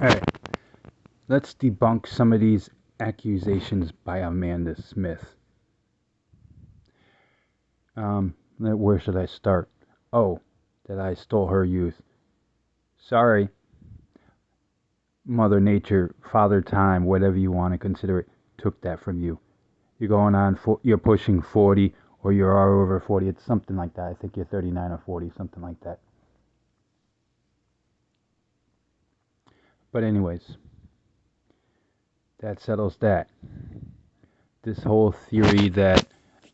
Alright, let's debunk some of these accusations by Amanda Smith. Where should I start? Oh, that I stole her youth. Sorry, Mother Nature, Father Time, whatever you want to consider it, took that from you. You're pushing 40, or you're over 40. It's something like that. I think you're 39 or 40, something like that. But anyways, that settles that. This whole theory that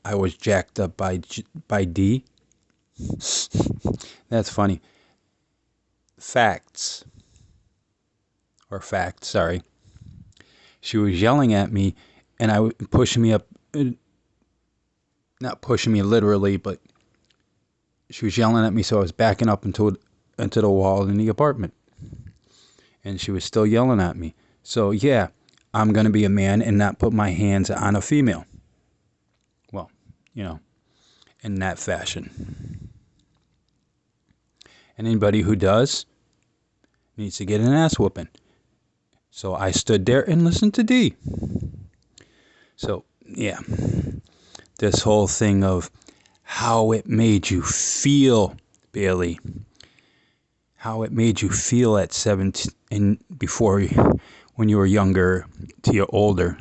I was jacked up by D. That's funny. Facts. Sorry. She was yelling at me and pushing me up. Not pushing me literally, but she was yelling at me, so I was backing up into the wall in the apartment. And she was still yelling at me. So yeah, I'm going to be a man and not put my hands on a female. Well, in that fashion. And anybody who does needs to get an ass whooping. So I stood there and listened to D. So, yeah. This whole thing of how it made you feel, Bailey. How it made you feel at 17 and before, when you were younger to you're older.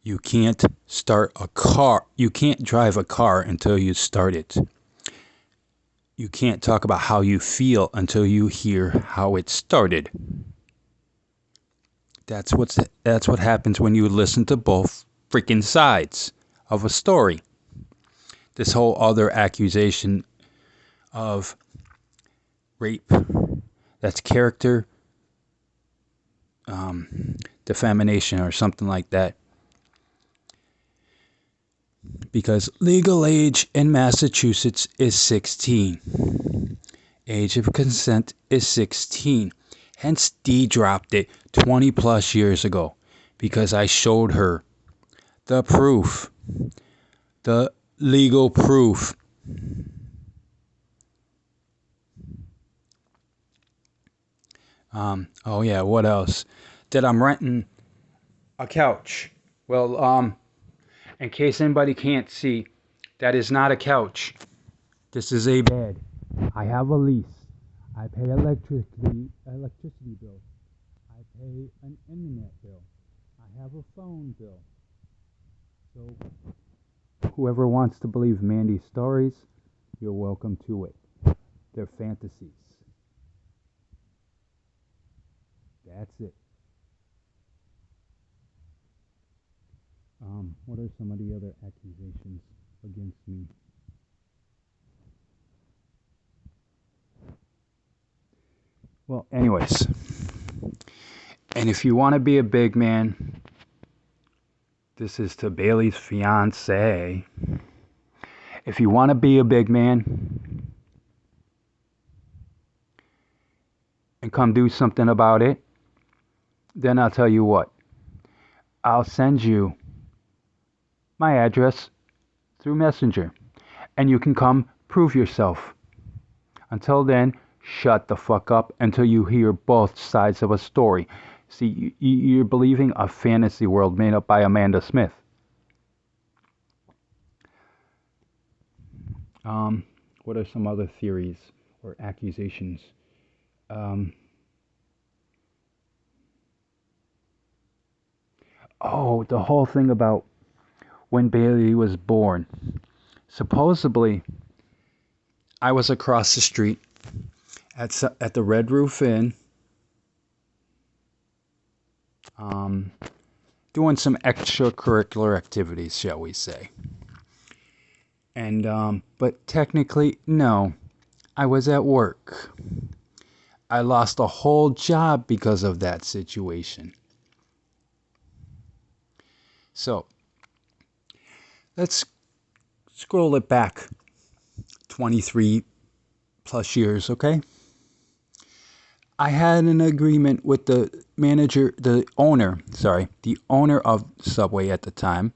You can't start a car. You can't drive a car until you start it. You can't talk about how you feel until you hear how it started. That's what happens when you listen to both freaking sides of a story. This whole other accusation of rape, that's character defamation or something like that. Because legal age in Massachusetts is 16. Age of consent is 16. Hence, D dropped it 20 plus years ago because I showed her the proof, the legal proof. Oh yeah, what else? That I'm renting a couch. Well, in case anybody can't see, that is not a couch. This is a bed. I have a lease. I pay electricity bill. I pay an internet bill. I have a phone bill. So, whoever wants to believe Mandy's stories, you're welcome to it. They're fantasies. That's it. What are some of the other accusations against me? Well, anyways. And if you want to be a big man, this is to Bailey's fiance. If you want to be a big man and come do something about it, then I'll tell you what. I'll send you my address through Messenger, and you can come prove yourself. Until then, shut the fuck up until you hear both sides of a story. See, you're believing a fantasy world made up by Amanda Smith. What are some other theories or accusations? The whole thing about when Bailey was born. Supposedly, I was across the street at the Red Roof Inn, doing some extracurricular activities, shall we say. And, but technically, no, I was at work. I lost a whole job because of that situation. So, let's scroll it back 23 plus years, okay? I had an agreement with the owner of Subway at the time,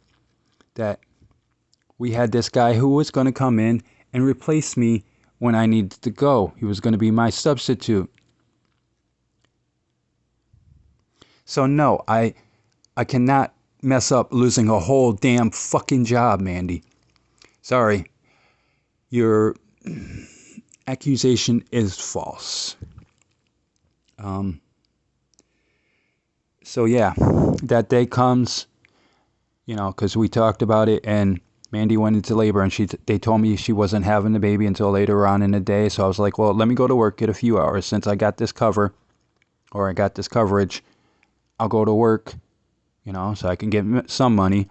that we had this guy who was going to come in and replace me when I needed to go. He was going to be my substitute. So no, I cannot mess up losing a whole damn fucking job, Mandy. Sorry. Your accusation is false. Um, so yeah, that day comes, because we talked about it, and Mandy went into labor, and they told me she wasn't having the baby until later on in the day. So I was like, well, let me go to work, get a few hours since I got this I got this coverage. I'll go to work, so I can get some money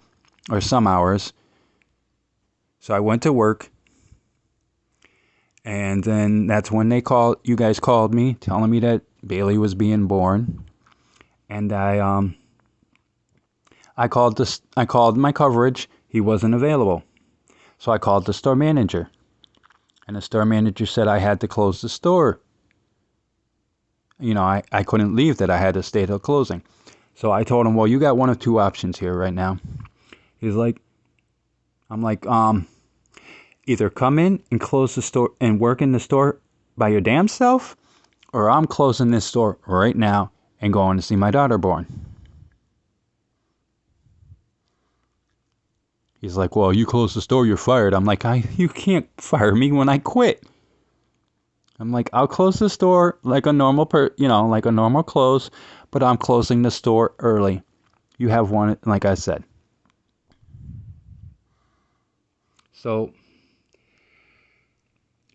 or some hours. So I went to work, and then that's when you guys called me telling me that Bailey was being born, and I called my coverage. He wasn't available. So I called the store manager, and the store manager said I had to close the store. I couldn't leave, that I had to stay till closing. So I told him, well, you got one of two options here right now. I'm like, either come in and close the store and work in the store by your damn self, or I'm closing this store right now and going to see my daughter born. He's like, well, you close the store, you're fired. I'm like, you can't fire me when I quit. I'm like, I'll close the store like a normal like a normal close, but I'm closing the store early. You have one, like I said. So,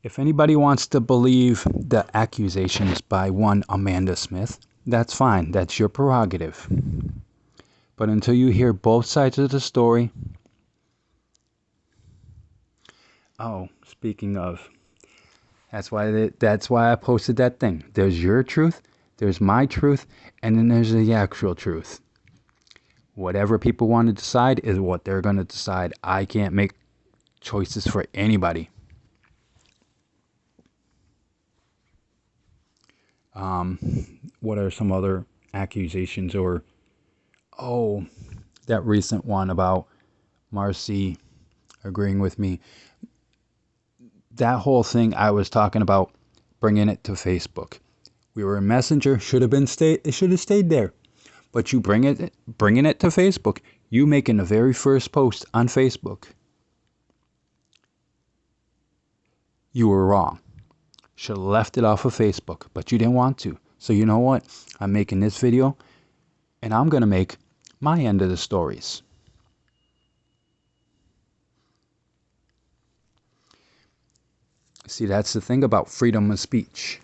if anybody wants to believe the accusations by one Amanda Smith, that's fine. That's your prerogative. But until you hear both sides of the story. Oh, speaking of, that's why I posted that thing. There's your truth, there's my truth, and then there's the actual truth. Whatever people want to decide is what they're going to decide. I can't make choices for anybody. What are some other accusations? That recent one about Marcy agreeing with me. That whole thing, I was talking about bringing it to Facebook. We were in Messenger. It should have stayed there. But you bringing it to Facebook. You making the very first post on Facebook. You were wrong. Should have left it off of Facebook, but you didn't want to. So you know what? I'm making this video, and I'm going to make my end of the stories. See, that's the thing about freedom of speech.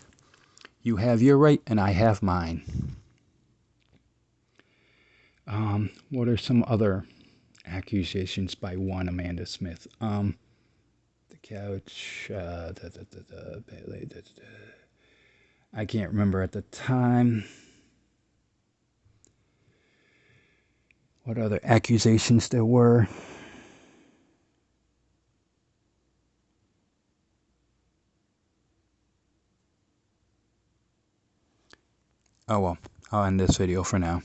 You have your right, and I have mine. What are some other accusations by one Amanda Smith? The couch, I can't remember at the time. What other accusations there were? Oh well, I'll end this video for now.